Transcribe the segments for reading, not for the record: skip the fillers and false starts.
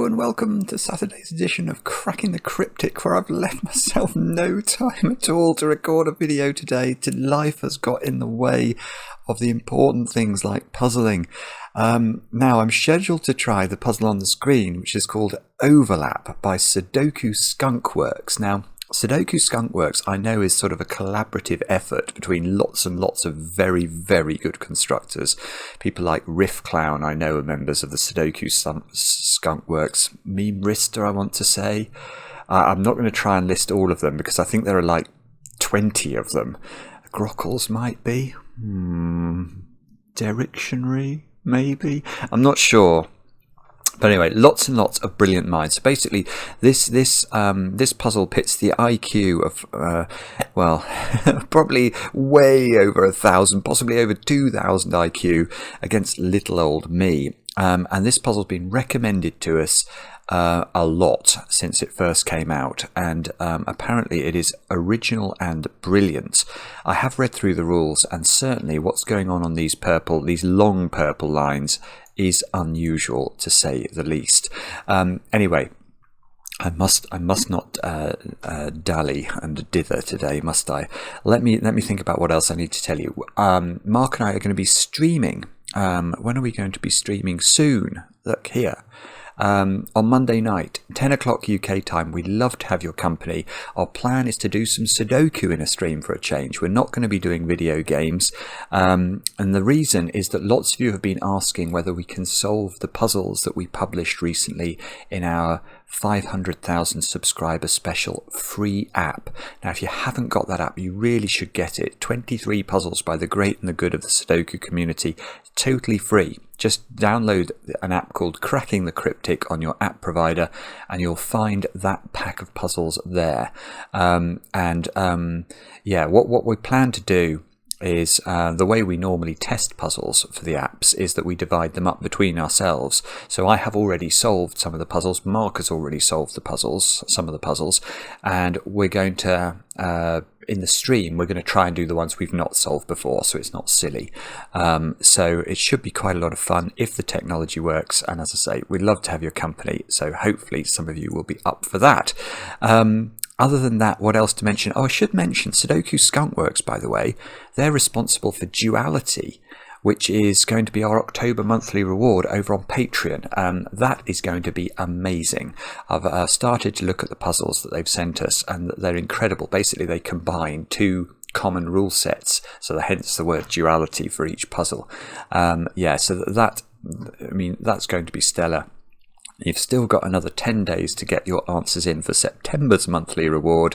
Hello and welcome to Saturday's edition of Cracking the Cryptic, where I've left myself no time at all to record a video today. Life has got in the way of the important things like puzzling. Now I'm scheduled to try the puzzle on the screen, which is called Overlap by Sudoku Skunkworks. Now, Sudoku Skunkworks, I know, is sort of a collaborative effort between lots and lots of very, very good constructors. People like Riff Clown, I know, are members of the Sudoku Skunkworks. Meme Rister, I want to say. I'm not going to try and list all of them because I think there are like 20 of them. Grockles might be. Dictionary, maybe. I'm not sure. But anyway, lots and lots of brilliant minds. So basically, this puzzle pits the IQ of probably way over 1,000, possibly over 2,000 IQ against little old me. And this puzzle's been recommended to us a lot since it first came out, and apparently it is original and brilliant. I have read through the rules, and certainly what's going on these long purple lines is unusual, to say the least. Anyway, I must not dally and dither today, must I? Let me think about what else I need to tell you. Mark and I are going to be streaming. When are we going to be streaming? Soon. Look here. On Monday night, 10 o'clock UK time. We'd love to have your company. Our plan is to do some Sudoku in a stream for a change. We're not going to be doing video games. And the reason is that lots of you have been asking whether we can solve the puzzles that we published recently in our 500,000 subscriber special free app. Now, if you haven't got that app, you really should get it. 23 puzzles by the great and the good of the Sudoku community, totally free. Just download an app called Cracking the Cryptic on your app provider, and you'll find that pack of puzzles there. Yeah, what we plan to do is the way we normally test puzzles for the apps is that we divide them up between ourselves. So I have already solved some of the puzzles. Mark has already solved some of the puzzles, and we're going to in the stream we're going to try and do the ones we've not solved before, so it's not silly. So it should be quite a lot of fun if the technology works, and as I say, we'd love to have your company, so hopefully some of you will be up for that. Other than that, what else to mention? Oh, I should mention Sudoku Skunkworks, by the way. They're responsible for Duality, which is going to be our October monthly reward over on Patreon. That is going to be amazing. I've started to look at the puzzles that they've sent us, and they're incredible. Basically, they combine two common rule sets, so hence the word duality for each puzzle. So that's going to be stellar. You've still got another 10 days to get your answers in for September's monthly reward,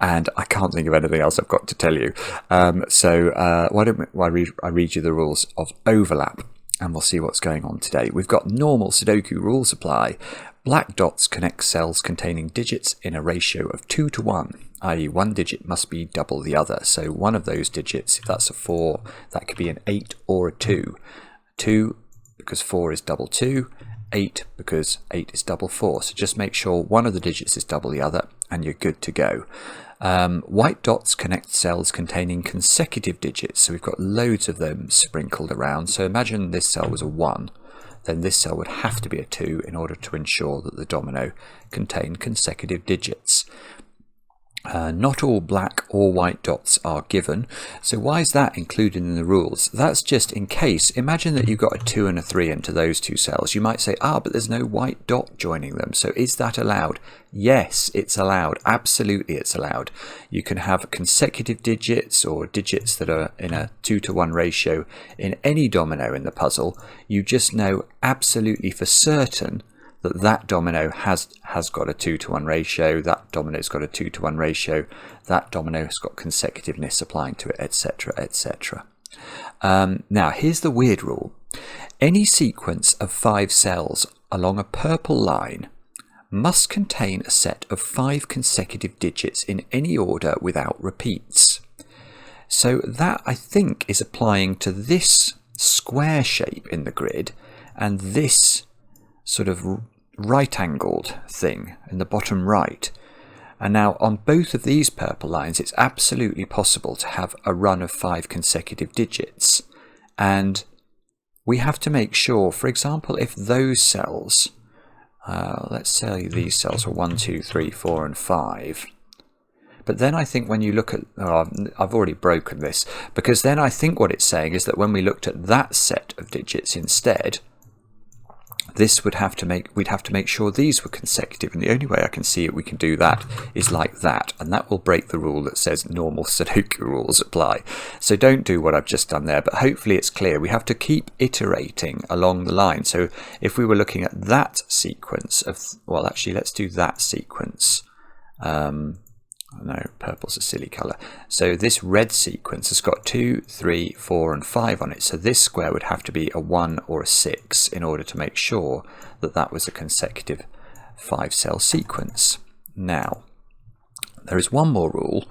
and I can't think of anything else I've got to tell you. Why don't I read you the rules of Overlap, and we'll see what's going on today. We've got normal Sudoku rules apply. Black dots connect cells containing digits in a ratio of 2 to 1, i.e. one digit must be double the other. So one of those digits, if that's a 4, that could be an 8 or a 2. 2 because 4 is double 2. 8 because 8 is double 4. So just make sure one of the digits is double the other and you're good to go. White dots connect cells containing consecutive digits. So we've got loads of them sprinkled around. So imagine this cell was a 1. Then this cell would have to be a 2 in order to ensure that the domino contained consecutive digits. Not all black or white dots are given. So why is that included in the rules? That's just in case. Imagine that you've got a 2 and a 3 into those two cells. You might say, but there's no white dot joining them. So is that allowed? Yes, it's allowed. Absolutely, it's allowed. You can have consecutive digits or digits that are in a 2 to 1 ratio in any domino in the puzzle. You just know absolutely for certain that domino has got a 2 to 1 ratio, that domino's got a 2 to 1 ratio, that domino has got consecutiveness applying to it, etc., etc. Now, here's the weird rule. Any sequence of 5 cells along a purple line must contain a set of 5 consecutive digits in any order without repeats. So that, I think, is applying to this square shape in the grid and this sort of right-angled thing in the bottom right. And now on both of these purple lines, it's absolutely possible to have a run of 5 consecutive digits. And we have to make sure, for example, if those cells let's say these cells are 1, 2, 3, 4 and 5. But then I think when you look at, I've already broken this, because then I think what it's saying is that when we looked at that set of digits instead, this would have to we'd have to make sure these were consecutive, and the only way I can see it we can do that is like that, and that will break the rule that says normal Sudoku rules apply. So don't do what I've just done there, but hopefully it's clear. We have to keep iterating along the line. So if we were looking at that sequence of, well, actually let's do that sequence. No, purple's a silly colour. So this red sequence has got 2, 3, 4 and 5 on it. So this square would have to be a 1 or a 6 in order to make sure that that was a consecutive 5-cell sequence. Now, there is one more rule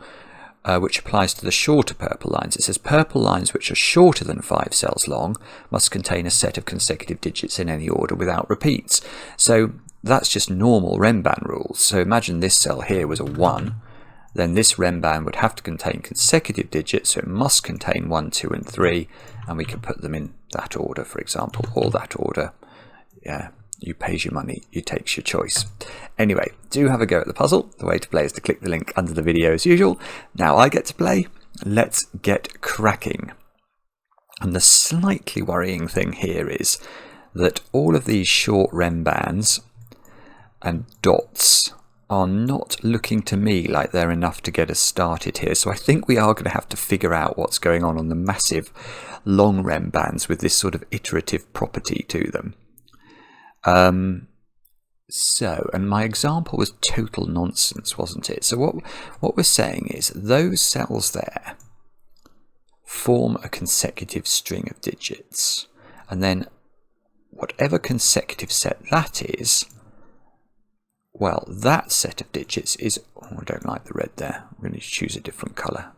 which applies to the shorter purple lines. It says purple lines which are shorter than 5 cells long must contain a set of consecutive digits in any order without repeats. So that's just normal Renban rules. So imagine this cell here was a 1. Then this Renban would have to contain consecutive digits, so it must contain 1, 2 and 3, and we can put them in that order, for example, or that order. Yeah, you pays your money, you takes your choice. Anyway, do have a go at the puzzle. The way to play is to click the link under the video as usual. Now I get to play. Let's get cracking. And the slightly worrying thing here is that all of these short Renbans and dots are not looking to me like they're enough to get us started here. So I think we are going to have to figure out what's going on the massive long Renbans with this sort of iterative property to them. And my example was total nonsense, wasn't it? So what we're saying is those cells there form a consecutive string of digits. And then whatever consecutive set that is, well, that set of digits is, oh, I don't like the red there. I'm going to choose a different colour,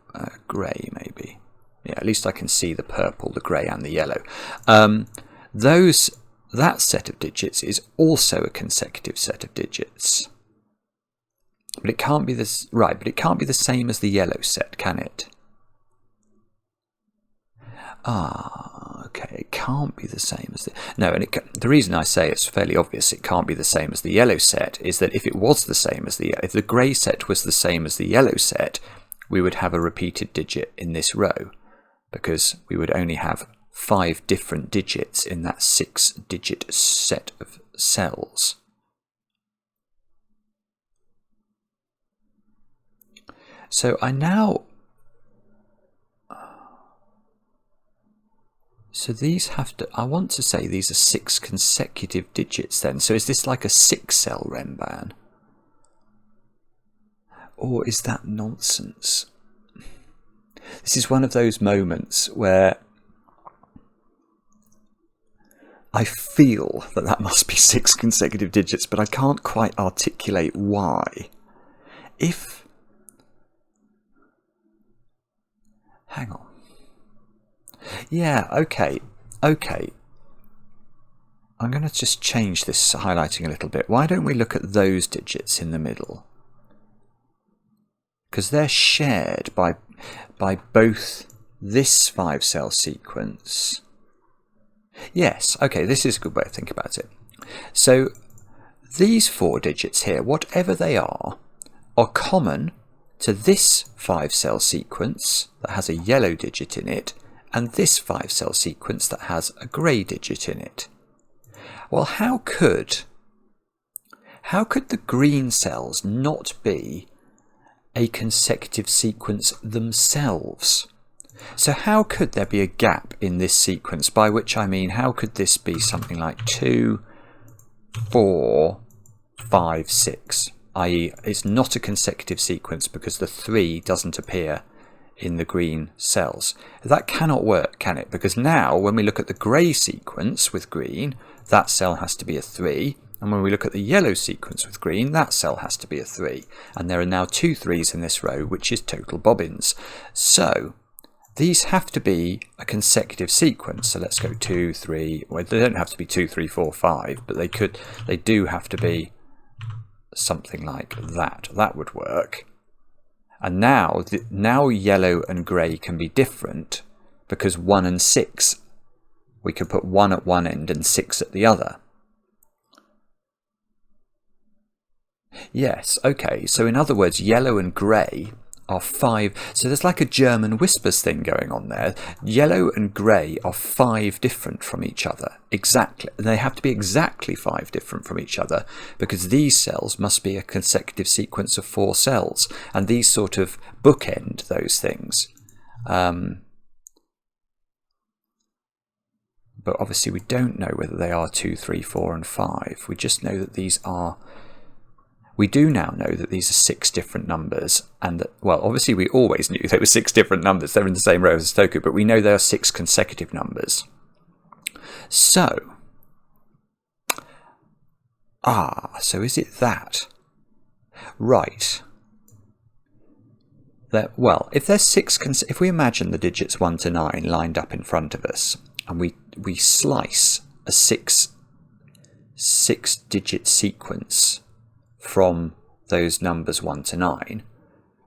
grey maybe. Yeah, at least I can see the purple, the grey and the yellow. That set of digits is also a consecutive set of digits. But it can't be this, right, but it can't be the same as the yellow set, can it? Okay, it can't be the same as no, and the reason I say it's fairly obvious it can't be the same as the yellow set is that if it was the same as if the grey set was the same as the yellow set, we would have a repeated digit in this row, because we would only have 5 different digits in that 6-digit set of cells. So so these have to, I want to say these are 6 consecutive digits then. So is this like a 6-cell Renban? Or is that nonsense? This is one of those moments where I feel that must be 6 consecutive digits, but I can't quite articulate why. Hang on. Yeah, okay. I'm going to just change this highlighting a little bit. Why don't we look at those digits in the middle? Because they're shared by both this 5-cell sequence. Yes, okay, this is a good way of thinking about it. So these 4 digits here, whatever they are common to this 5-cell sequence that has a yellow digit in it, and this 5-cell sequence that has a grey digit in it. Well, how could the green cells not be a consecutive sequence themselves? So how could there be a gap in this sequence, by which I mean how could this be something like 2, 4, 5, 6, i.e. it's not a consecutive sequence because the 3 doesn't appear in the green cells. That cannot work, can it? Because now when we look at the grey sequence with green, that cell has to be a 3, and when we look at the yellow sequence with green, that cell has to be a 3, and there are now 2 3s in this row, which is total bobbins. So these have to be a consecutive sequence. So let's go 2, 3, well, they don't have to be 2, 3, 4, 5, but they do have to be something like that. That would work. And now yellow and grey can be different, because 1 and 6, we could put 1 at one end and 6 at the other. Yes, okay, so in other words, yellow and grey are 5. So there's like a German whispers thing going on there. Yellow and grey are 5 different from each other. Exactly. They have to be exactly 5 different from each other, because these cells must be a consecutive sequence of 4 cells, and these sort of bookend those things. But obviously we don't know whether they are 2, 3, 4 and 5. We just know that these are... We do now know that these are 6 different numbers, and that, well, obviously we always knew they were 6 different numbers. They're in the same row as Sudoku, but we know they are 6 consecutive numbers. So, so is it that? Right. Well, if there's 6, if we imagine the digits 1 to 9 lined up in front of us, and we slice a 6-digit sequence from those numbers 1 to 9,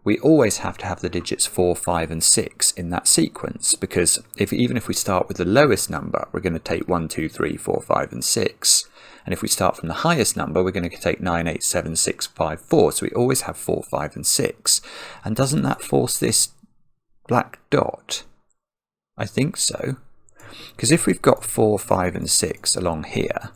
we always have to have the digits 4, 5 and 6 in that sequence, because even if we start with the lowest number, we're going to take 1, 2, 3, 4, 5 and 6, and if we start from the highest number, we're going to take 9, 8, 7, 6, 5, 4, so we always have 4, 5 and 6. And doesn't that force this black dot? I think so, because if we've got 4, 5 and 6 along here,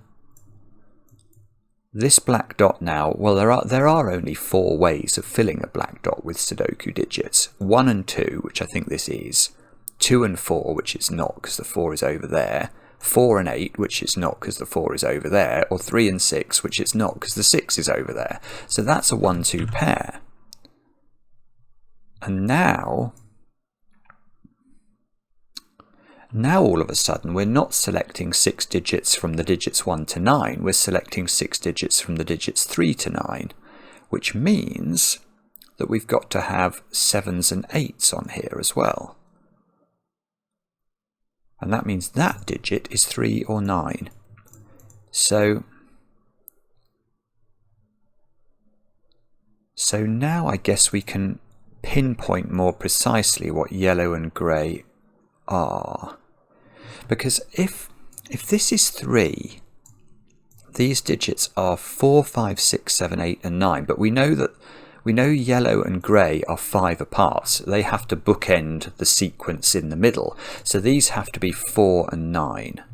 this black dot now, well, there are only 4 ways of filling a black dot with Sudoku digits. 1 and 2, which I think this is, 2 and 4, which is not because the 4 is over there, 4 and 8, which is not because the 4 is over there, or 3 and 6, which is not because the 6 is over there. So that's a 1-2 pair. And now all of a sudden we're not selecting 6 digits from the digits 1 to 9, we're selecting 6 digits from the digits 3 to 9, which means that we've got to have 7s and 8s on here as well. And that means that digit is 3 or 9. So now I guess we can pinpoint more precisely what yellow and grey are. Because if this is 3, these digits are 4, 5, 6, 7, 8 and 9, but we know yellow and grey are 5 apart, so they have to bookend the sequence in the middle. So these have to be 4 and 9.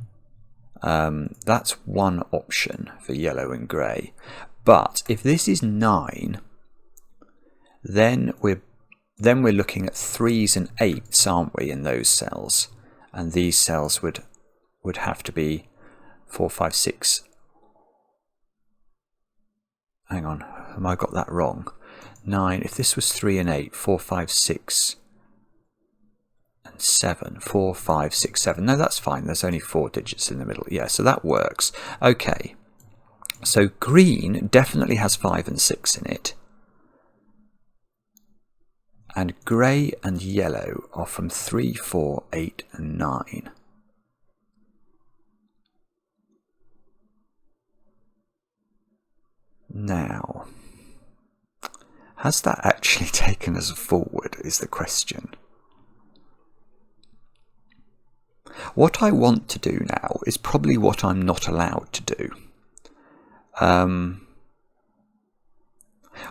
That's one option for yellow and grey. But if this is 9, then we're looking at 3s and 8s, aren't we, in those cells? And these cells would have to be 4, 5, 6. Hang on, have I got that wrong? 9, if this was 3 and 8, 4, 5, 6 and 7. 4, 5, 6, 7. No, that's fine. There's only 4 digits in the middle. Yeah, so that works. Okay, so green definitely has 5 and 6 in it. And grey and yellow are from 3, 4, 8 and 9. Now, has that actually taken us forward is the question. What I want to do now is probably what I'm not allowed to do.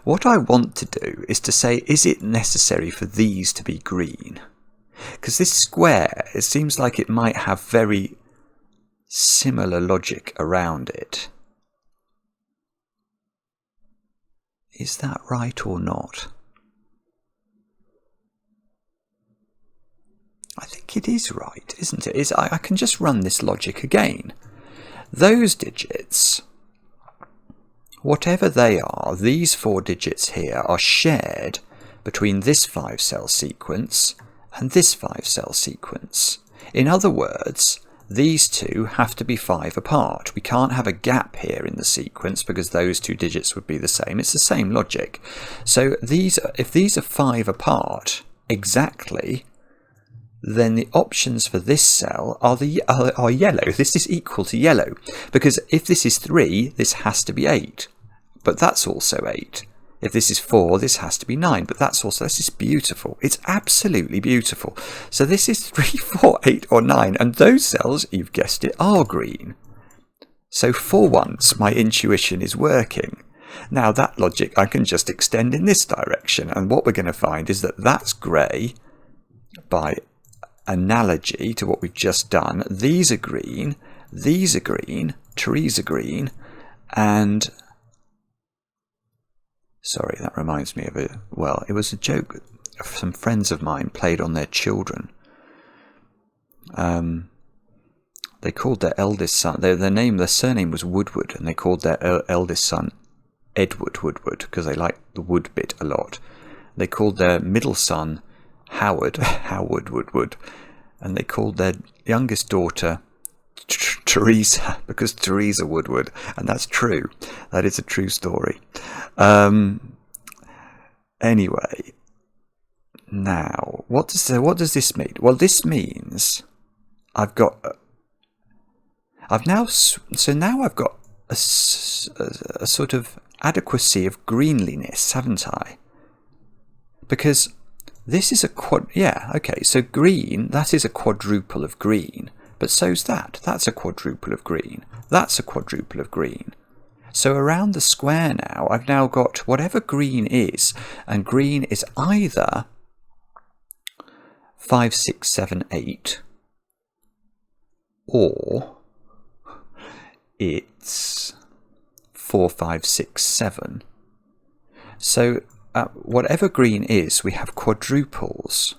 What I want to do is to say, is it necessary for these to be green? Because this square, it seems like it might have very similar logic around it. Is that right or not? I think it is right, isn't it? I can just run this logic again. Those digits, whatever they are, these 4 digits here are shared between this 5-cell sequence and this 5-cell sequence. In other words, these two have to be 5 apart. We can't have a gap here in the sequence because those 2 digits would be the same. It's the same logic. So if these are 5 apart exactly, then the options for this cell are yellow. This is equal to yellow, because if this is 3, this has to be 8, but that's also 8. If this is 4, this has to be 9, but this is beautiful. It's absolutely beautiful. So this is 3, 4, 8 or 9, and those cells, you've guessed it, are green. So for once, my intuition is working. Now that logic I can just extend in this direction, and what we're going to find is that that's grey by analogy to what we've just done. These are green, trees are green, and sorry, that reminds me of it. Well, it was a joke some friends of mine played on their children. They called their eldest son, their surname was Woodward, and they called their eldest son Edward Woodward because they liked the wood bit a lot. They called their middle son Howard Woodward, and they called their youngest daughter Teresa because Teresa Woodward, and that's true. That is a true story. Anyway, now what does this mean? Well, this means I've got now I've got a sort of adequacy of greenliness, haven't I? Because this is so green, that is a quadruple of green, but so's that's a quadruple of green, that's a quadruple of green. So around the square now, I've now got whatever green is, and green is either 5, 6, 7, 8, or it's 4, 5, 6, 7. So whatever green is, we have quadruples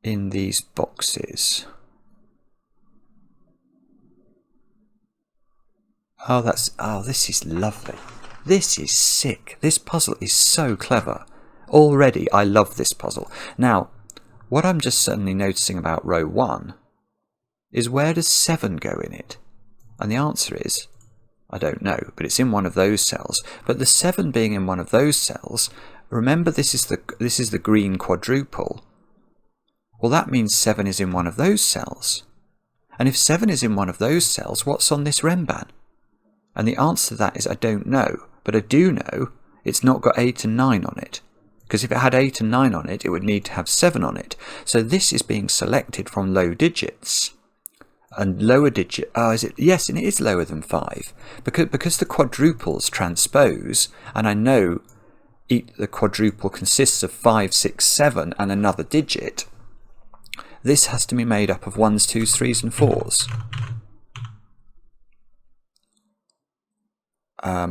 in these boxes. This is lovely. This is sick. This puzzle is so clever. Already, I love this puzzle. Now, what I'm just suddenly noticing about row 1 is, where does 7 go in it? And the answer is, I don't know, but it's in one of those cells. But the 7 being in one of those cells, remember this is the green quadruple. Well, that means 7 is in one of those cells. And if 7 is in one of those cells, what's on this Renban? And the answer to that is I don't know, but I do know it's not got 8 and 9 on it. Because if it had 8 and 9 on it, it would need to have 7 on it. So this is being selected from low digits. And lower digit, is it? Yes, and it is lower than 5. Because the quadruples transpose, and I know the quadruple consists of 5, 6, 7 and another digit, this has to be made up of 1s, 2s, 3s and 4s.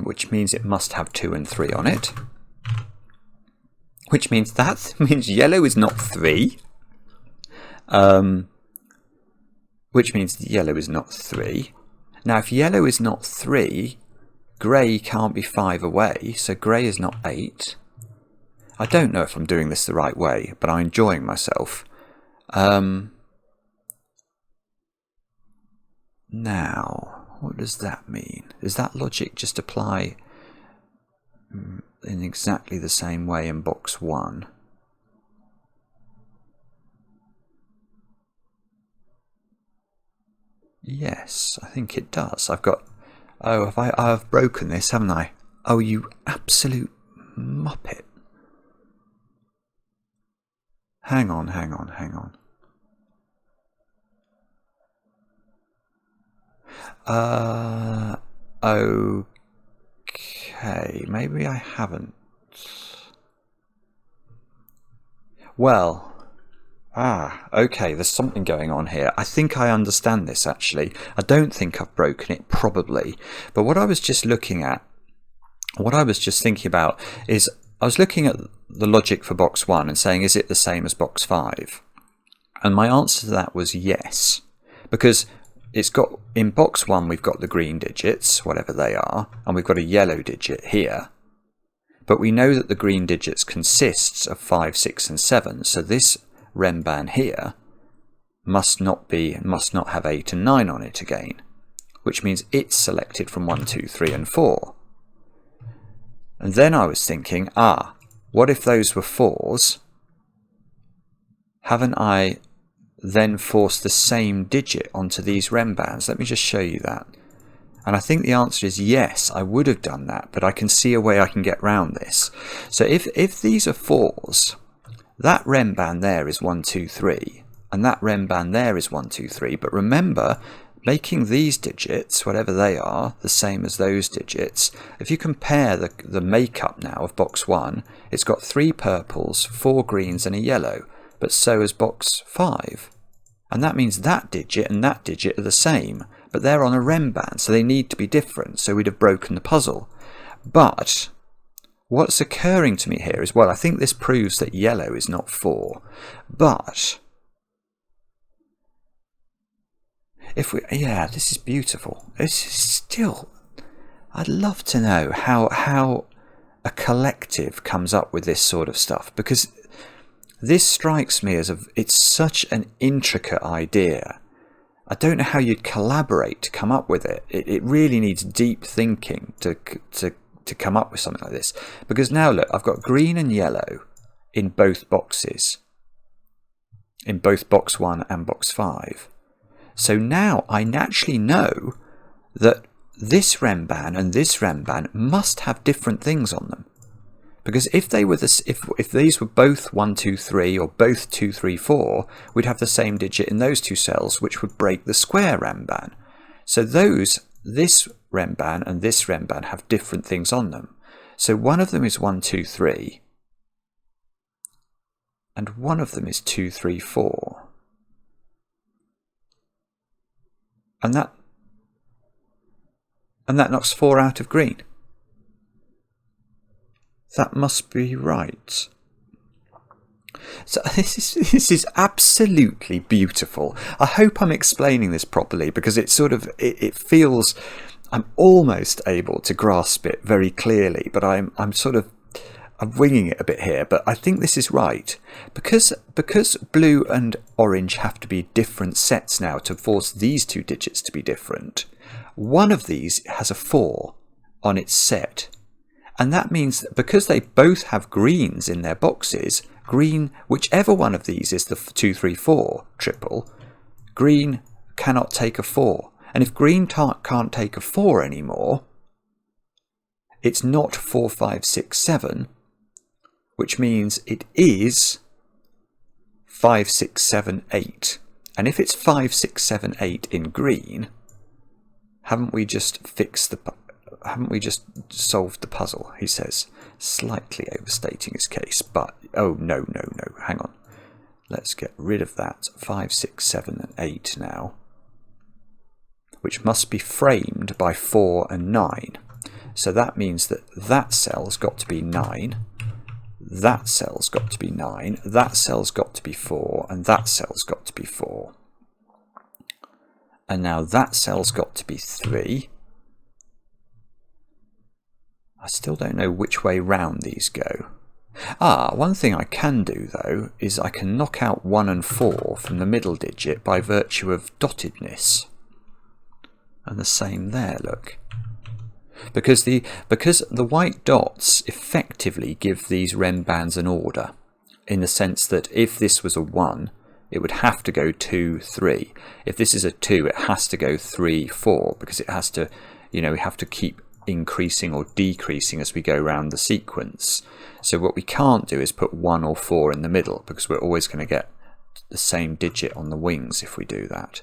Which means it must have 2 and 3 on it. Which means yellow is not 3. Which means yellow is not 3. Now, if yellow is not 3, grey can't be 5 away, so grey is not 8. I don't know if I'm doing this the right way, but I'm enjoying myself. Now, what does that mean? Does that logic just apply in exactly the same way in box 1? Yes, I think it does. I've got... Oh, I've broken this, haven't I? Oh, you absolute muppet. Hang on. Okay, maybe I haven't. Well... okay, there's something going on here. I think I understand this, actually. I don't think I've broken it, probably. But what I was just looking at, what I was just thinking about is, I was looking at the logic for box 1 and saying, is it the same as box 5? And my answer to that was yes. Because it's got, in box 1 we've got the green digits, whatever they are, and we've got a yellow digit here. But we know that the green digits consists of 5, 6 and 7, so this Renban here must not have 8 and 9 on it again, which means it's selected from 1, 2, 3 and 4. And then I was thinking, what if those were 4s? Haven't I then forced the same digit onto these Renbans? Let me just show you that. And I think the answer is yes, I would have done that, but I can see a way I can get round this. So if these are 4s, that Renban there is 1, 2, 3, and that Renban there is 1, 2, 3. But remember, making these digits, whatever they are, the same as those digits. If you compare the makeup now of box 1, it's got 3 purples, 4 greens and a yellow, but so has box 5. And that means that digit and that digit are the same, but they're on a rem band, so they need to be different, so we'd have broken the puzzle. But what's occurring to me here is, well, I think this proves that yellow is not 4, but if we, yeah, this is beautiful. This is still, I'd love to know how a collective comes up with this sort of stuff, because this strikes me as it's such an intricate idea. I don't know how you'd collaborate to come up with it. It really needs deep thinking to come up with something like this. Because now look, I've got green and yellow in both boxes, in both box 1 and box 5. So now I naturally know that this rem band and this rem band must have different things on them. Because if they were if these were both 1, 2, 3 or both 2, 3, 4, we'd have the same digit in those two cells, which would break the square rem band. So this rem band and this rem band have different things on them. So one of them is 1, 2, 3, and one of them is 2, 3, 4. And that knocks 4 out of green. That must be right. So this is absolutely beautiful. I hope I'm explaining this properly, because it sort of it feels, I'm almost able to grasp it very clearly, but I'm winging it a bit here. But I think this is right, because blue and orange have to be different sets now to force these two digits to be different. One of these has a 4 on its set. And that means that because they both have greens in their boxes, green, whichever one of these is the 2, 3, 4 triple, green cannot take a 4. And if green can't take a 4 anymore, it's not 4, 5, 6, 7, which means it is 5, 6, 7, 8. And if it's 5, 6, 7, 8 in green, haven't we just solved the puzzle, he says, slightly overstating his case. But, oh, no, hang on. Let's get rid of that 5, 6, 7 and 8 now, which must be framed by 4 and 9. So that means that that cell's got to be 9, that cell's got to be 9, that cell's got to be 4, and that cell's got to be 4. And now that cell's got to be 3. I still don't know which way round these go. One thing I can do though is I can knock out 1 and 4 from the middle digit by virtue of dottedness. And the same there, look. Because the white dots effectively give these rem bands an order, in the sense that if this was a 1, it would have to go 2, 3. If this is a 2, it has to go 3, 4, because it has to, we have to keep increasing or decreasing as we go around the sequence. So what we can't do is put 1 or 4 in the middle, because we're always going to get the same digit on the wings if we do that.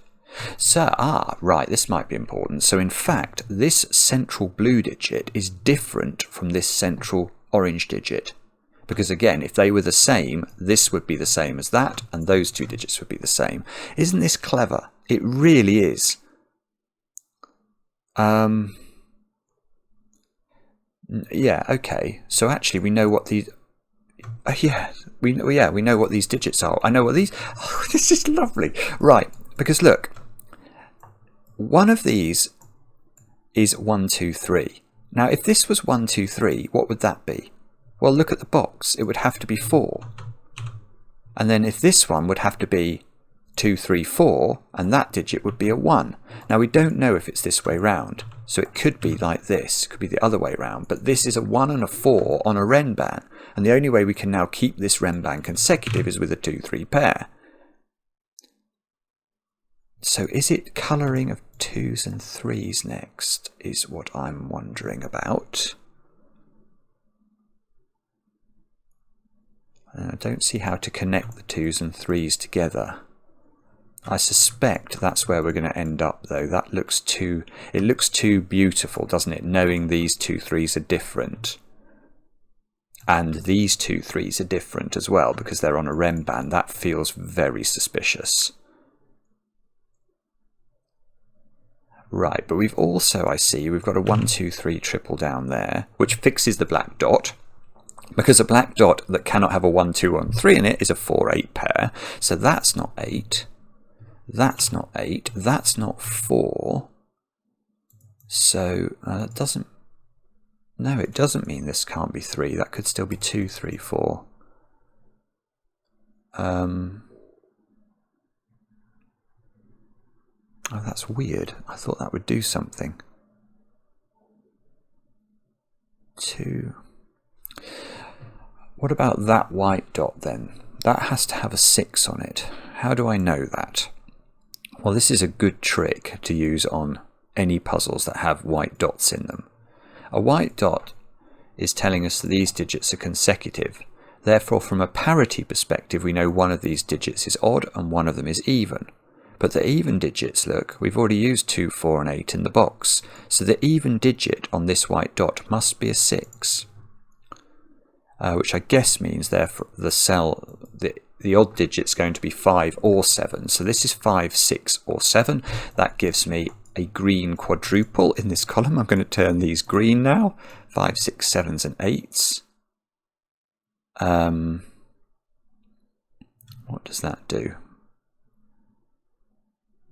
So, right, this might be important. So in fact, this central blue digit is different from this central orange digit. Because again, if they were the same, this would be the same as that, and those two digits would be the same. Isn't this clever? It really is. Yeah, okay. So actually we know what these... we know what these digits are. I know what these... Oh, this is lovely. Right, because look, one of these is 1, 2, 3. Now, if this was 1, 2, 3, what would that be? Well, look at the box. It would have to be 4. And then if this one would have to be 2, 3, 4, and that digit would be a 1. Now, we don't know if it's this way round. So it could be like this, it could be the other way round, but this is a 1 and a 4 on a rem band, and the only way we can now keep this rem band consecutive is with a 2, 3 pair. So is it colouring of 2s and 3s next, is what I'm wondering about. I don't see how to connect the 2s and 3s together. I suspect that's where we're going to end up, though. That looks too... It looks too beautiful, doesn't it? Knowing these 2 3s are different. And these 2 3s are different as well, because they're on a rem band. That feels very suspicious. Right, but we've also, I see, we've got a 1 2 3 triple down there, which fixes the black dot. Because a black dot that cannot have a 1 2 1 3 in it is a 4 8 pair. So that's not 8. That's not 8. That's not 4. So that doesn't... No, it doesn't mean this can't be 3. That could still be 2 3 4. Oh, that's weird. I thought that would do something. 2. What about that white dot then? That has to have a 6 on it. How do I know that? Well, this is a good trick to use on any puzzles that have white dots in them. A white dot is telling us that these digits are consecutive. Therefore, from a parity perspective, we know one of these digits is odd and one of them is even. But the even digits, look, we've already used 2, 4 and 8 in the box. So the even digit on this white dot must be a 6. Which I guess means therefore the odd digit's going to be 5 or 7. So this is 5, 6 or 7. That gives me a green quadruple in this column. I'm going to turn these green now. 5, 6, 7s and 8s. What does that do?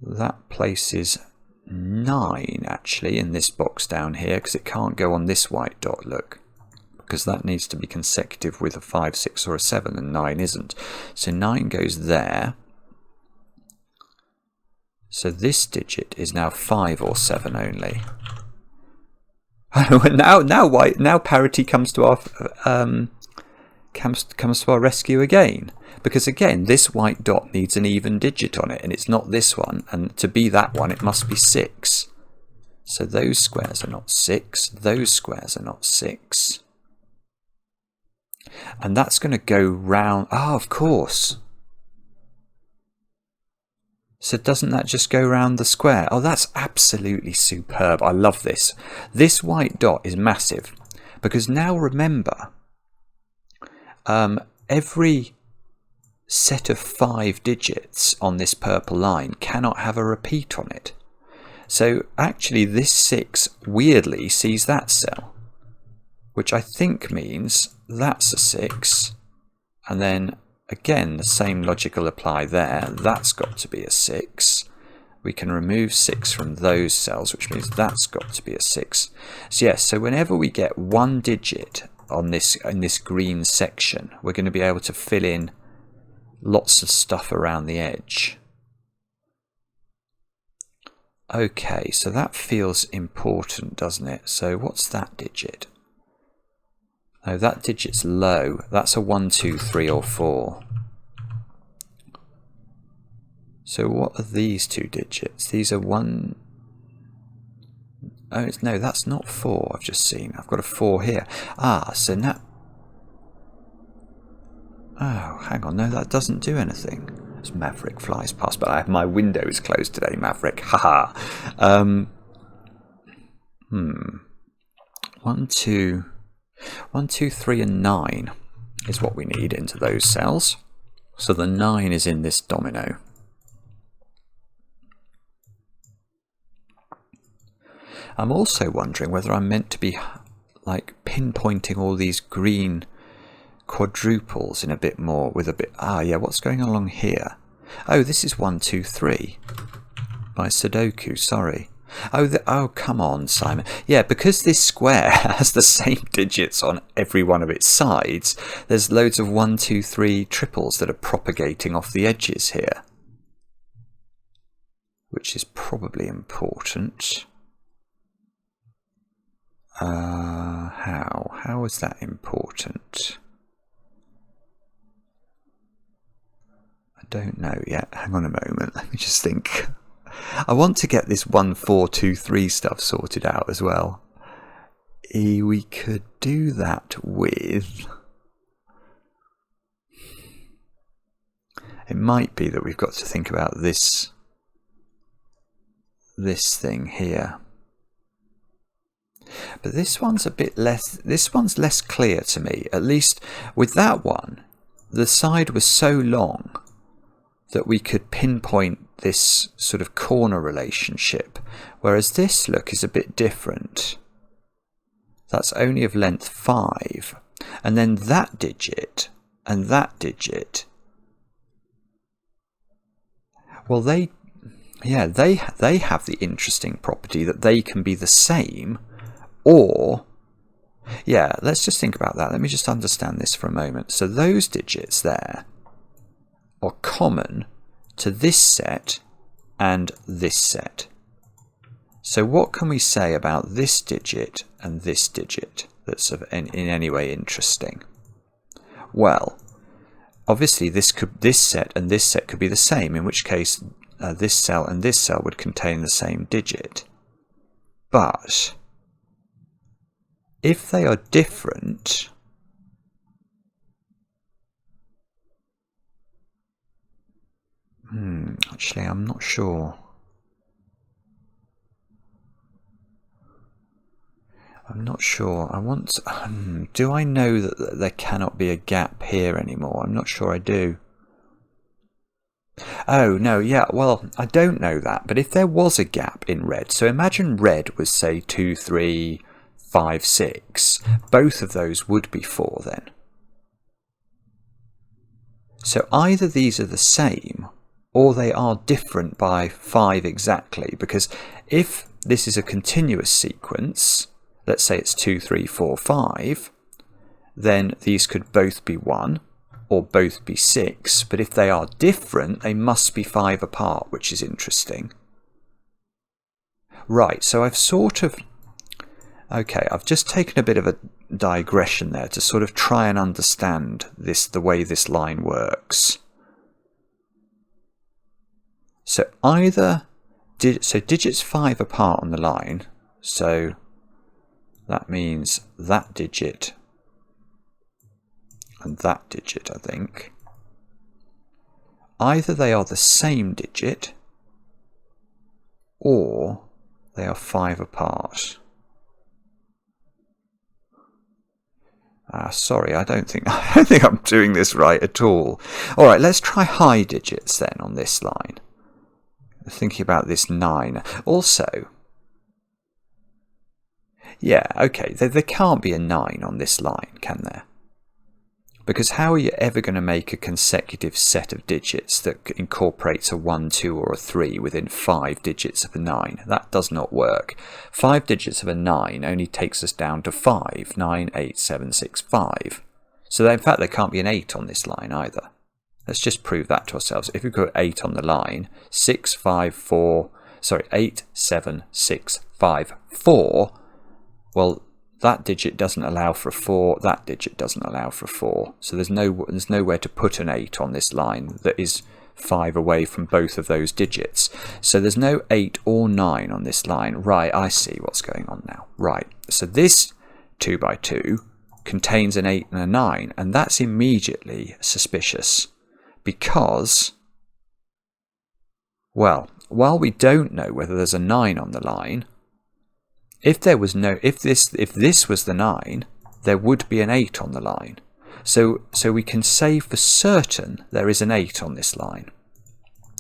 That places 9 actually in this box down here, because it can't go on this white dot, look. Because that needs to be consecutive with a 5, 6 or a 7 and 9 isn't. So 9 goes there. So this digit is now 5 or 7 only. now parity comes to our comes to our rescue again, because again this white dot needs an even digit on it, and it's not this one, and to be that one it must be 6. So those squares are not 6, those squares are not 6. And that's going to go round... Ah, of course. So doesn't that just go round the square? Oh, that's absolutely superb. I love this. This white dot is massive. Because now remember, every set of 5 digits on this purple line cannot have a repeat on it. So actually this 6 weirdly sees that cell, which I think means that's a 6, and then again the same logic will apply there. That's got to be a 6. We can remove 6 from those cells, which means that's got to be a 6. So yes, so whenever we get one digit on this in this green section, we're going to be able to fill in lots of stuff around the edge. Okay, so that feels important, doesn't it? So what's that digit? Oh, that digit's low. That's a 1, 2, 3 or 4. So what are these 2 digits? These are 1... Oh, no, that's not 4 I've just seen. I've got a 4 here. Ah, so now... Oh, hang on. No, that doesn't do anything. As Maverick flies past, but my window is closed today, Maverick. Haha. 1, 2... 1, 2, 3 and 9 is what we need into those cells. So the 9 is in this domino. I'm also wondering whether I'm meant to be like pinpointing all these green quadruples in a bit more with a bit... Ah, yeah, what's going on along here? Oh, this is 1, 2, 3 by Sudoku, sorry. Oh, come on, Simon. Yeah, because this square has the same digits on every one of its sides, there's loads of 1, 2, 3 triples that are propagating off the edges here. Which is probably important. How? How is that important? I don't know yet. Hang on a moment. Let me just think. I want to get this 1, 4, 2, 3 stuff sorted out as well. We could do that with... it might be that we've got to think about this thing here. But this one's a bit less, this one's less clear to me. At least with that one, the side was so long that we could pinpoint this sort of corner relationship, whereas this look is a bit different. That's only of length 5, and then that digit and that digit, well, they have the interesting property that they can be the same, or yeah, let's just think about that. Let me just understand this for a moment. So those digits there are common to this set and this set. So what can we say about this digit and this digit that's in any way interesting? Well, obviously this set and this set could be the same, in which case this cell and this cell would contain the same digit. But if they are different, actually I'm not sure. I'm not sure. I want to, do I know that there cannot be a gap here anymore? I'm not sure I do. Oh, no, yeah, well, I don't know that. But if there was a gap in red, so imagine red was, say, 2, 3, 5, 6. Both of those would be 4 then. So either these are the same, or they are different by 5 exactly. Because if this is a continuous sequence, let's say it's 2, 3, 4, 5, then these could both be 1 or both be 6. But if they are different, they must be 5 apart, which is interesting. Right, so I've sort of... Okay, I've just taken a bit of a digression there to sort of try and understand the way this line works. So either... So digits 5 apart on the line, so... that means that digit and that digit, I think. Either they are the same digit or they are 5 apart. Sorry, I don't think I'm doing this right at all. All right, let's try high digits then on this line. Thinking about this 9. Also, yeah, okay, there can't be a 9 on this line, can there? Because how are you ever going to make a consecutive set of digits that incorporates a 1, 2 or a 3 within 5 digits of a 9? That does not work. 5 digits of a 9 only takes us down to 5. 9, 8, 7, 6, 5. So in fact there can't be an 8 on this line either. Let's just prove that to ourselves. If we put 8 on the line, 6, 5, 4, sorry, 8, 7, 6, 5, 4, well, that digit doesn't allow for a 4, that digit doesn't allow for a 4. So there's nowhere to put an 8 on this line that is 5 away from both of those digits. So there's no 8 or 9 on this line. Right, I see what's going on now. Right, so this 2 by 2 contains an 8 and a 9, and that's immediately suspicious because, well, while we don't know whether there's a 9 on the line, if this was the 9, there would be an 8 on the line. So we can say for certain there is an 8 on this line.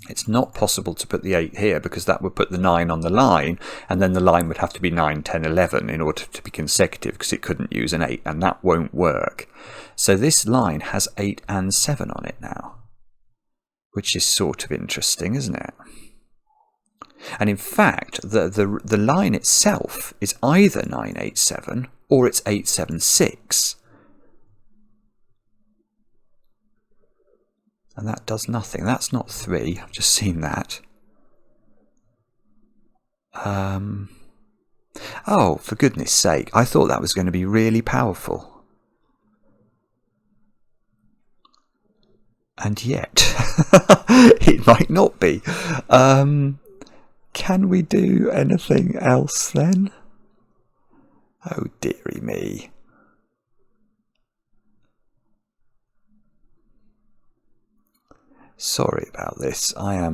It's not possible to put the 8 here because that would put the 9 on the line, and then the line would have to be 9, 10, 11 in order to be consecutive because it couldn't use an 8, and that won't work. So this line has 8 and 7 on it now, which is sort of interesting, isn't it? And in fact, the line itself is either 987 or it's 876. And that does nothing. That's not 3. I've just seen that. Oh, for goodness sake. I thought that was going to be really powerful. And yet, it might not be. Can we do anything else then? Oh dearie me. Sorry about this. I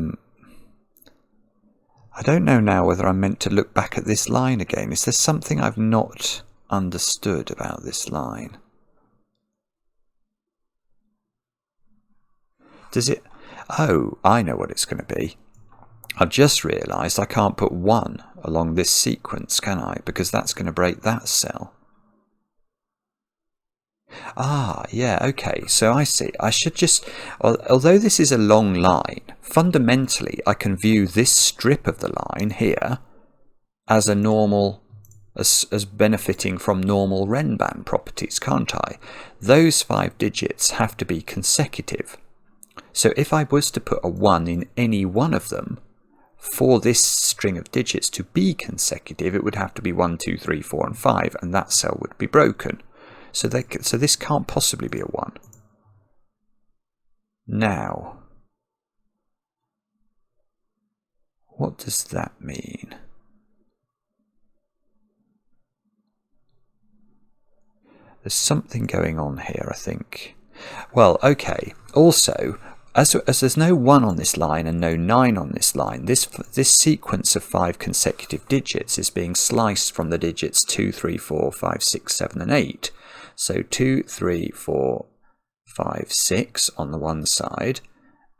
don't know now whether I'm meant to look back at this line again. Is there something I've not understood about this line? Does it... Oh, I know what it's going to be. I've just realised I can't put 1 along this sequence, can I? Because that's going to break that cell. Ah, yeah, okay, so I see. I should just... Although this is a long line, fundamentally I can view this strip of the line here as a normal... as benefiting from normal Renban properties, can't I? Those 5 digits have to be consecutive. So if I was to put a 1 in any one of them, for this string of digits to be consecutive, it would have to be 1, 2, 3, 4 and 5, and that cell would be broken. So this can't possibly be a 1. Now, what does that mean? There's something going on here, I think. Well, okay. Also, as there's no 1 on this line and no 9 on this line, this sequence of 5 consecutive digits is being sliced from the digits 2, 3, 4, 5, 6, 7 and 8. So 2, 3, 4, 5, 6 on the one side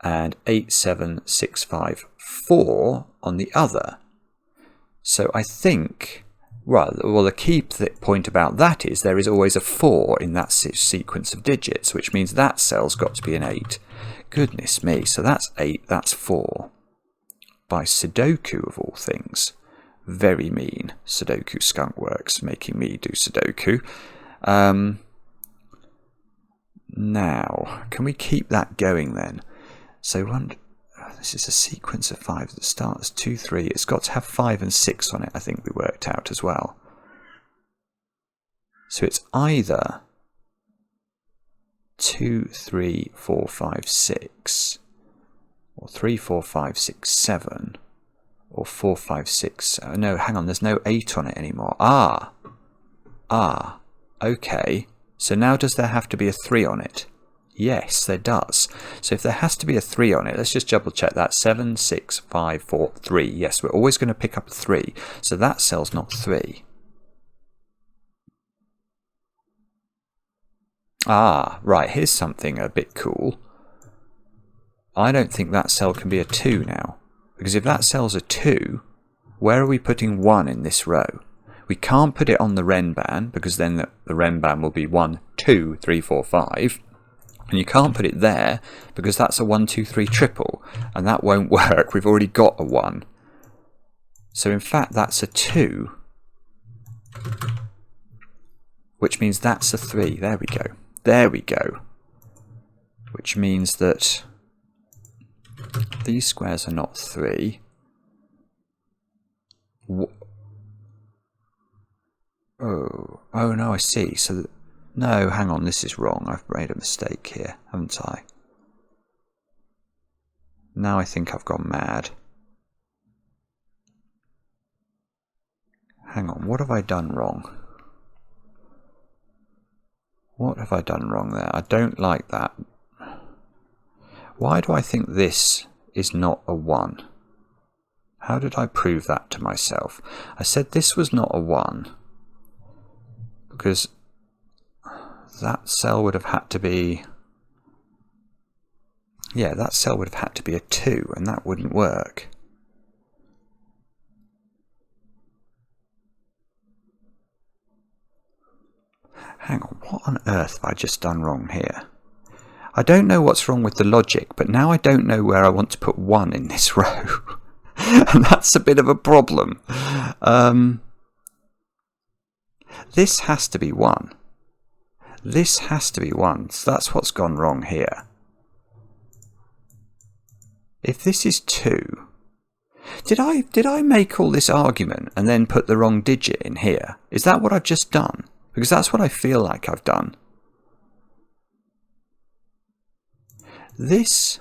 and 8, 7, 6, 5, 4 on the other. So I think... Well, the key point about that is there is always a 4 in that sequence of digits, which means that cell's got to be an 8. Goodness me, so that's 8, that's 4. By Sudoku, of all things. Very mean, Sudoku Skunkworks, making me do Sudoku. Now, can we keep that going then? So this is a sequence of 5 that starts 2, 3. It's got to have 5 and 6 on it, I think we worked out as well. So it's either 2, 3, 4, 5, 6, or 3, 4, 5, 6, 7, or 4, 5, 6. Oh, no, hang on, there's no 8 on it anymore. Okay. So now does there have to be a 3 on it? Yes, there does. So if there has to be a 3 on it, let's just double check that. 7, 6, 5, 4, 3. Yes, we're always going to pick up a 3. So that cell's not 3. Ah, right, here's something a bit cool. I don't think that cell can be a 2 now. Because if that cell's a 2, where are we putting 1 in this row? We can't put it on the Renban, because then the Renban will be 1, 2, 3, 4, 5. And you can't put it there because that's a 1, 2, 3 triple, and that won't work. We've already got a 1. So in fact that's a 2, which means that's a 3. There we go. There we go. Which means that these squares are not 3. Oh no, I see. So no, hang on, this is wrong. I've made a mistake here, haven't I? Now I think I've gone mad. Hang on, what have I done wrong? What have I done wrong there? I don't like that. Why do I think this is not a 1? How did I prove that to myself? I said this was not a 1 because that cell would have had to be... Yeah, that cell would have had to be a 2, and that wouldn't work. Hang on, what on earth have I just done wrong here? I don't know what's wrong with the logic, but now I don't know where I want to put 1 in this row. And that's a bit of a problem. This has to be 1. This has to be 1, so that's what's gone wrong here. If this is 2, did I make all this argument and then put the wrong digit in here? Is that what I've just done? Because that's what I feel like I've done. This...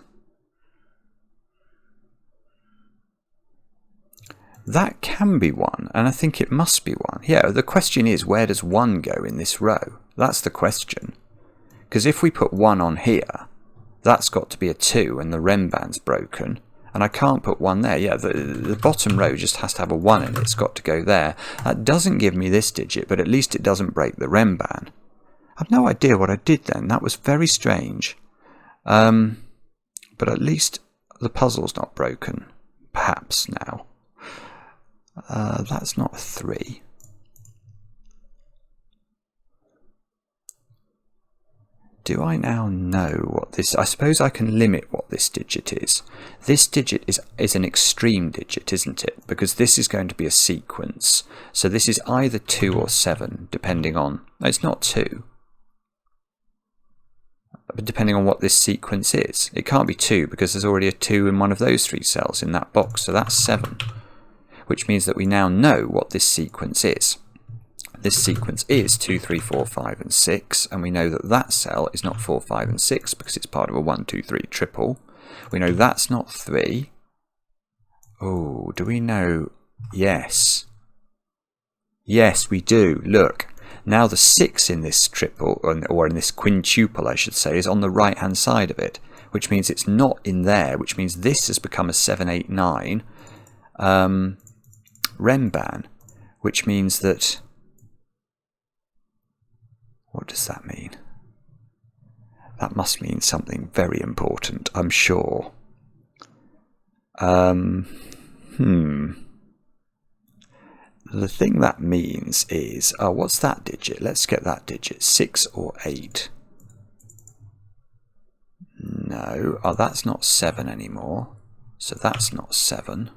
that can be 1, and I think it must be 1. Yeah, the question is, where does 1 go in this row? That's the question. Because if we put 1 on here, That's got to be a 2 and the rem band's broken. And I can't put 1 there. Yeah, the bottom row just has to have a 1 in it. It's got to go there. That doesn't give me this digit, but at least it doesn't break the rem band. I've no idea what I did then. That was very strange. But at least the puzzle's not broken. Perhaps now. That's not a 3. Do I now know what this... I suppose I can limit what this digit is. This digit is an extreme digit, isn't it? Because this is going to be a sequence. So this is either 2 or 7, depending on... No, it's not 2. But depending on what this sequence is. It can't be 2 because there's already a 2 in one of those 3 cells in that box. So that's 7. Which means that we now know what this sequence is. This sequence is 2, 3, 4, 5 and 6, and we know that that cell is not 4, 5 and 6 because it's part of a 1, 2, 3 triple. We know that's not 3. Oh, do we know? Yes. Yes, we do. Look, now the 6 in this triple, or in this quintuple I should say, is on the right hand side of it, which means it's not in there, which means this has become a 7, 8, 9 rem band, which means that... What does that mean? That must mean something very important, I'm sure. The thing that means is... Oh, what's that digit? Let's get that digit. 6 or 8. No. Oh, that's not 7 anymore. So that's not 7.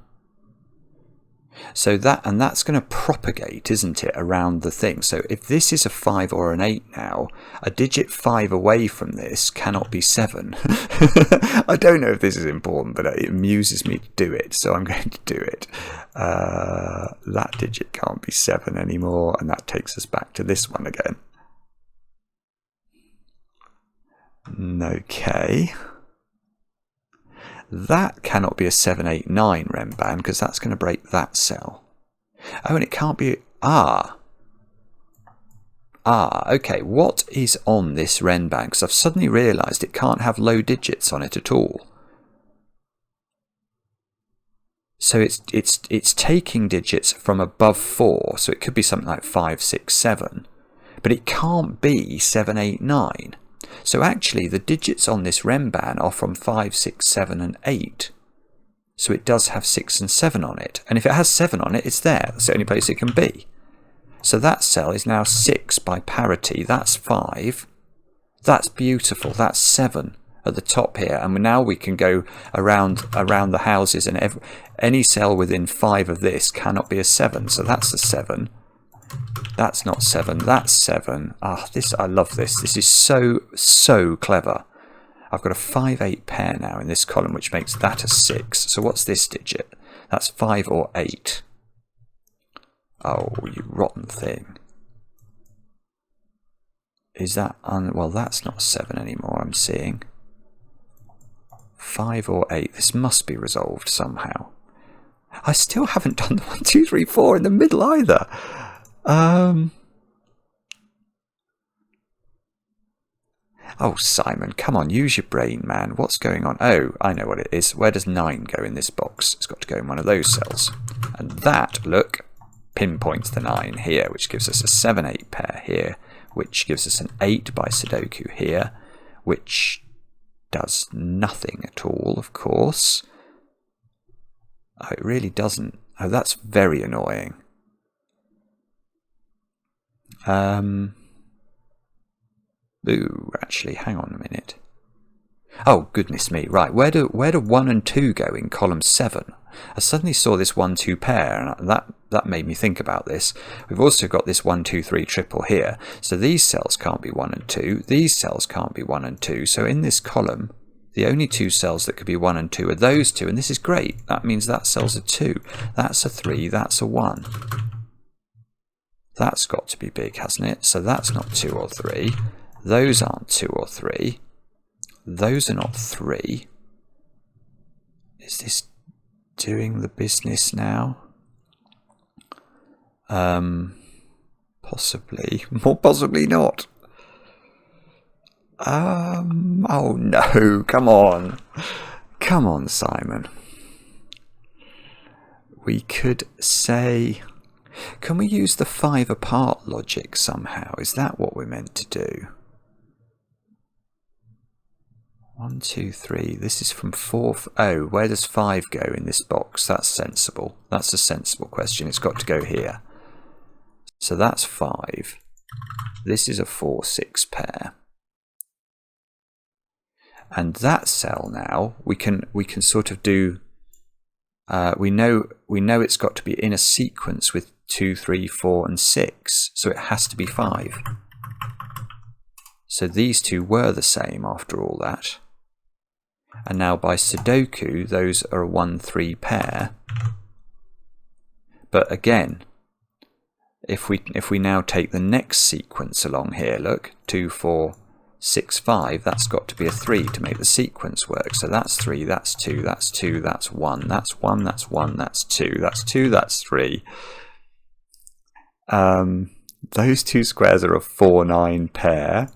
So that's going to propagate, isn't it, around the thing. So if this is a 5 or an 8 now, a digit 5 away from this cannot be 7. I don't know if this is important, but it amuses me to do it, so I'm going to do it. That digit can't be 7 anymore, and that takes us back to this one again. Okay. That cannot be a 7, 8, 9 rem band because that's going to break that cell. Oh, and it can't be... okay. What is on this rem band? Because I've suddenly realised it can't have low digits on it at all. So it's taking digits from above 4, so it could be something like 5, 6, 7. But it can't be 7, 8, 9. So actually the digits on this rem band are from 5, 6, 7 and 8. So it does have 6 and 7 on it. And if it has 7 on it, it's there. That's the only place it can be. So that cell is now 6 by parity. That's 5. That's beautiful. That's 7 at the top here. And now we can go around the houses, and any cell within 5 of this cannot be a 7. So that's a 7. That's not 7, that's 7. I love this. This is so clever. I've got a 5, 8 pair now in this column, which makes that a 6. So what's this digit? That's 5 or 8. Oh, you rotten thing. Is that... well, that's not 7 anymore, I'm seeing. 5 or 8. This must be resolved somehow. I still haven't done the 1, 2, 3, 4 in the middle either. Oh, Simon, come on, use your brain, man. What's going on? Oh, I know what it is. Where does 9 go in this box? It's got to go in one of those cells. And that, look, pinpoints the 9 here, which gives us a 7, 8 pair here, which gives us an 8 by Sudoku here, which does nothing at all, of course. Oh, it really doesn't. Oh, that's very annoying. Ooh, actually, hang on a minute. Oh, goodness me. Right, where do 1 and 2 go in column 7? I suddenly saw this 1, 2 pair, and that made me think about this. We've also got this 1, 2, 3 triple here. So these cells can't be 1 and 2. These cells can't be 1 and 2. So in this column, the only 2 cells that could be 1 and 2 are those 2, and this is great. That means that cell's a 2. That's a 3. That's a 1. That's got to be big, hasn't it? So that's not 2 or 3. Those aren't 2 or 3. Those are not 3. Is this doing the business now? Possibly. More possibly not. Oh no, come on. Come on, Simon. We could say, can we use the 5 apart logic somehow? Is that what we're meant to do? 1, 2, 3. This is from 4. Oh, where does 5 go in this box? That's sensible. That's a sensible question. It's got to go here. So that's 5. This is a 4, 6 pair. And that cell now we can sort of do. We know it's got to be in a sequence with 2, 3, 4, and 6. So it has to be 5. So these two were the same after all that. And now by Sudoku, those are a 1, 3 pair. But again, if we now take the next sequence along here, look, 2, 4, 6, 5, that's got to be a 3 to make the sequence work. So that's 3, that's 2, that's 2, that's 1, that's 1, that's 1, that's 2, that's 2, that's 3. Those two squares are a 4, 9 pair.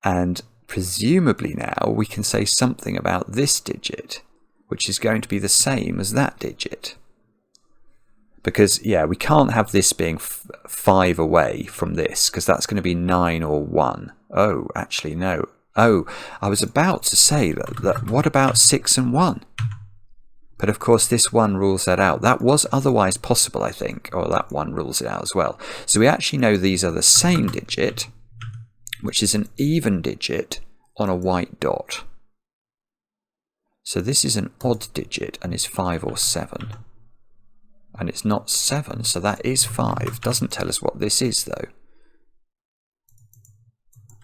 And presumably now we can say something about this digit, which is going to be the same as that digit. Because, yeah, we can't have this being 5 away from this, because that's going to be 9 or 1. Oh, actually, no. Oh, I was about to say that what about 6 and 1? But, of course, this 1 rules that out. That was otherwise possible, I think. Or that 1 rules it out as well. So we actually know these are the same digit, which is an even digit on a white dot. So this is an odd digit and is 5 or 7. And it's not 7, so that is 5. Doesn't tell us what this is, though.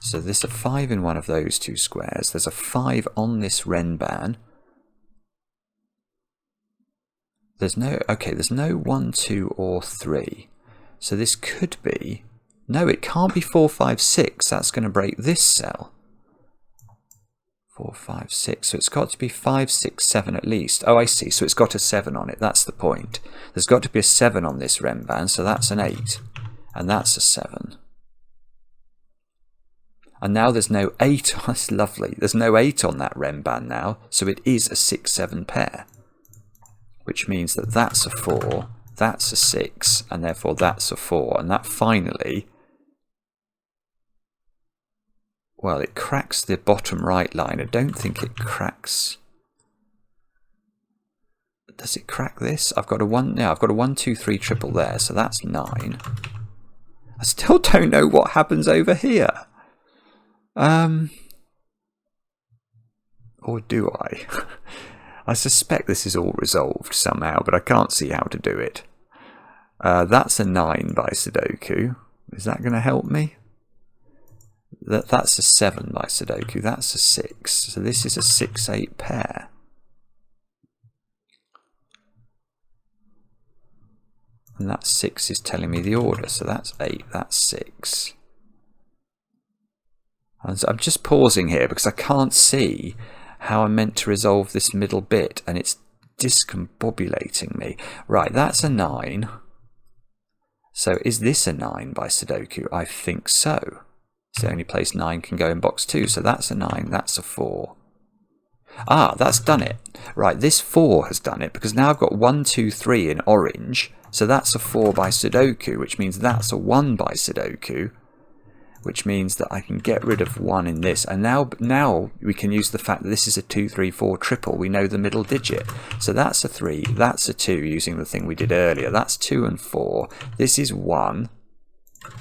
So there's a 5 in one of those two squares. There's a 5 on this Renban. There's no 1, 2, or 3. So this could be... No, it can't be 4, 5, 6. That's going to break this cell. 4, 5, 6. So it's got to be 5, 6, 7 at least. Oh, I see. So it's got a 7 on it. That's the point. There's got to be a 7 on this Renban, so that's an 8. And that's a 7. And now there's no 8. Oh, that's lovely. There's no 8 on that Renban now, so it is a 6, 7 pair. Which means that that's a 4, that's a 6, and therefore that's a 4. And that finally... Well, it cracks the bottom right line. I don't think it cracks... Does it crack this? I've got a 1... Yeah, I've got a 1, 2, 3 triple there, so that's 9. I still don't know what happens over here. Or do I? I suspect this is all resolved somehow, but I can't see how to do it. That's a 9 by Sudoku. Is that going to help me? That's a 7 by Sudoku. That's a 6. So this is a 6, 8 pair. And that 6 is telling me the order. So that's 8, that's 6. And so I'm just pausing here because I can't see how I'm meant to resolve this middle bit, and it's discombobulating me. Right, that's a 9. So is this a 9 by Sudoku? I think so. It's the only place 9 can go in box 2. So that's a 9, that's a 4. Ah, that's done it. Right, this 4 has done it because now I've got 1, 2, 3 in orange. So that's a 4 by Sudoku, which means that's a 1 by Sudoku. Which means that I can get rid of 1 in this. And now we can use the fact that this is a 2, 3, 4 triple. We know the middle digit. So that's a 3, that's a 2 using the thing we did earlier. That's 2 and 4. This is 1.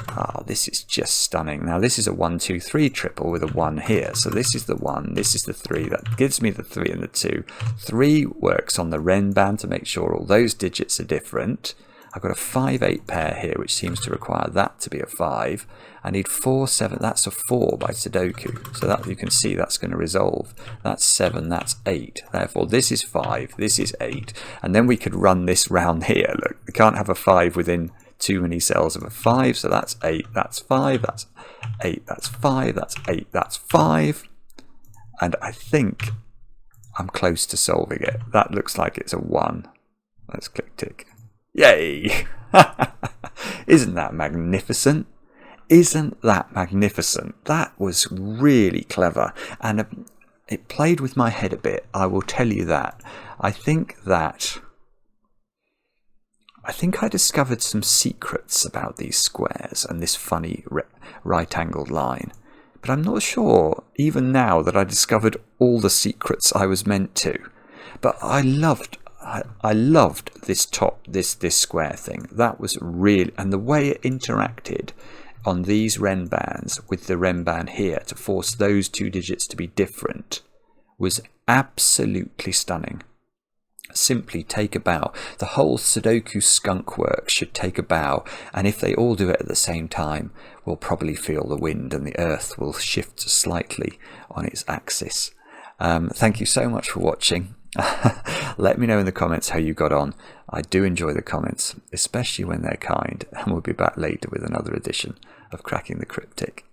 Ah, this is just stunning. Now this is a 1, 2, 3 triple with a 1 here. So this is the 1, this is the 3. That gives me the 3 and the 2. 3 works on the Renban to make sure all those digits are different. I've got a 5, 8 pair here, which seems to require that to be a 5. I need 4, 7. That's a 4 by Sudoku. So that you can see that's going to resolve. That's 7, that's 8. Therefore, this is 5, this is 8. And then we could run this round here. Look, we can't have a 5 within too many cells of a 5. So that's 8, that's 5, that's 8, that's 5, that's 8, that's 5. And I think I'm close to solving it. That looks like it's a 1. Let's click tick. Yay! Isn't that magnificent? Isn't that magnificent? That was really clever, and it played with my head a bit, I will tell you that. I think I discovered some secrets about these squares and this funny right-angled line. But I'm not sure, even now, that I discovered all the secrets I was meant to. But I loved this this square thing. That was really, and the way it interacted on these renbands with the renband here to force those two digits to be different was absolutely stunning. Simply take a bow. The whole Sudoku Skunkworks should take a bow, and if they all do it at the same time, we'll probably feel the wind and the earth will shift slightly on its axis. Thank you so much for watching. Let me know in the comments how you got on. I do enjoy the comments, especially when they're kind, and we'll be back later with another edition of Cracking the Cryptic.